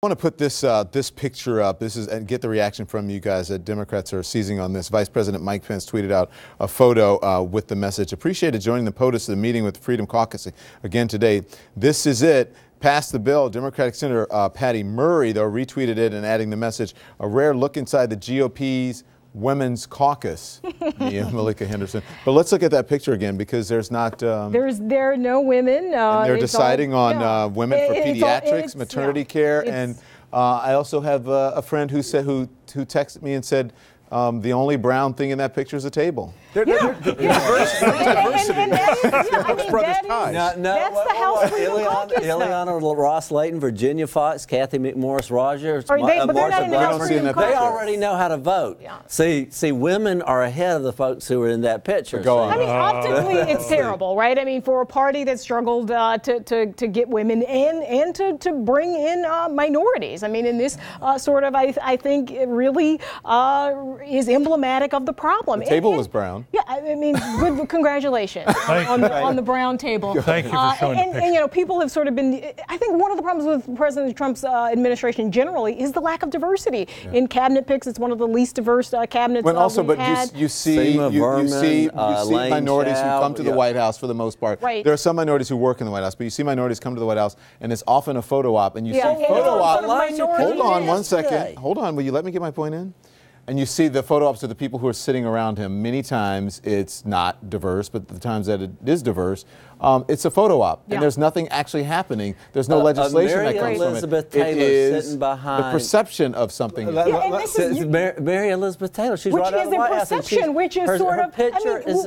I want to put this picture up. And get the reaction from you guys. Democrats are seizing on this. Vice President Mike Pence tweeted out a photo with the message, "Appreciated joining the POTUS of the meeting with the Freedom Caucus again today. This is it. Passed the bill." Democratic Senator Patty Murray, though, retweeted it and adding the message, "A rare look inside the GOP's Women's Caucus." Malika Henderson. But let's look at that picture again, because there's not. There are no women. And they're deciding on women for pediatrics, maternity care, and I also have a friend who texted me and said the only brown thing in that picture is a table. Diversity. That's the House Freedom Caucus. Ileana Ros-Lehtinen, Virginia Fox, Kathy McMorris Rogers, they already know how to vote. Yeah. See, women are ahead of the folks who are in that picture. Go on. I mean, optically, it's terrible, right? I mean, for a party that struggled to get women and to bring in minorities. I mean, in this I think it really is emblematic of the problem. The table was brown. Yeah, I mean, good congratulations on the brown table. Thank you for showing the picture. And, you know, people have sort of been, I think one of the problems with President Trump's administration generally is the lack of diversity. Yeah. In cabinet picks, it's one of the least diverse cabinets we've had. You see minorities who come to the White House for the most part. Right. There are some minorities who work in the White House, but you see minorities come to the White House, and it's often a photo op, and you see photo op. Hold on one second. Hold on. Will you let me get my point in? And you see the photo ops of the people who are sitting around him. Many times it's not diverse, but the times that it is diverse, it's a photo op. Yeah. And there's nothing actually happening. There's no legislation that comes Elizabeth from it. Taylor it is sitting behind the perception of something. Mary Elizabeth Taylor. She's which right is the perception, which is sort of,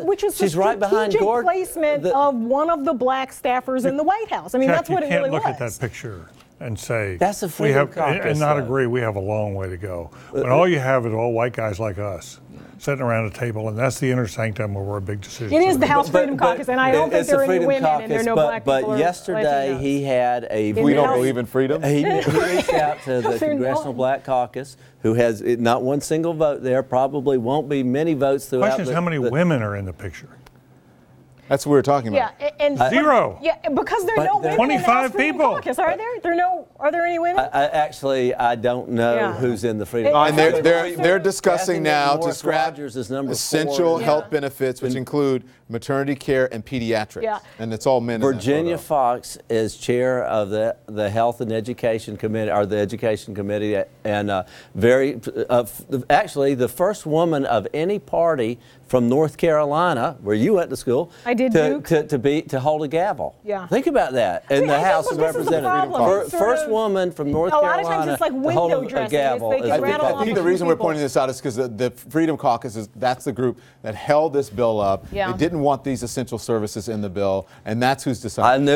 which is she's right behind Gordon. Placement of one of the black staffers in the White House. I mean, that's what it really was. You can't look at that picture and say that's a Freedom Caucus, and not agree. We have a long way to go. When all you have is all white guys like us sitting around a table, and that's the inner sanctum where a big decision. It is the House Freedom Caucus, and I don't think there are any women, and there are no black people. But yesterday he had a. We don't believe in freedom. He reached out to the Congressional Black Caucus, who has not one single vote there. Probably won't be many votes throughout. The question is how many women are in the picture. That's what we were talking about. Yeah, and zero. Yeah, because there are no women 25 in the people. Caucus, are there? Are there any women? I don't know who's in the Freedom Caucus. And they're discussing now to scrap essential 4. health benefits, which include maternity care and pediatrics. Yeah. And it's all men. Virginia Fox is chair of the Health and Education Committee, or the Education Committee, and actually the first woman of any party from North Carolina, where you went to school, I did to hold a gavel. Yeah. Think about that in the House of Representatives. First woman from North Carolina a lot of times it's like window dressing. I think the reason we're pointing this out is because the Freedom Caucus that's the group that held this bill up. Yeah. They didn't want these essential services in the bill, and that's who's deciding.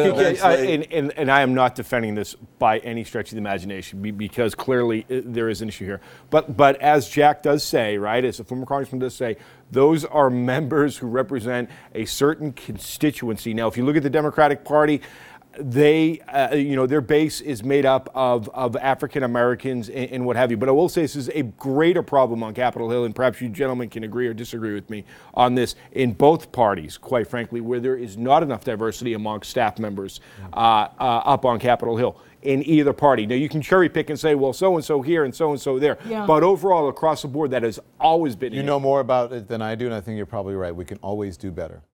And I am not defending this by any stretch of the imagination, because clearly there is an issue here. But as Jack does say, right, as a former congressman does say, those are members who represent a certain constituency. Now, if you look at the Democratic Party, they, their base is made up of African Americans and what have you. But I will say this is a greater problem on Capitol Hill, and perhaps you gentlemen can agree or disagree with me on this, in both parties, quite frankly, where there is not enough diversity among staff members up on Capitol Hill in either party. Now, you can cherry pick and say, well, so-and-so here and so-and-so there. Yeah. But overall, across the board, that has always been. You know more about it than I do, and I think you're probably right. We can always do better.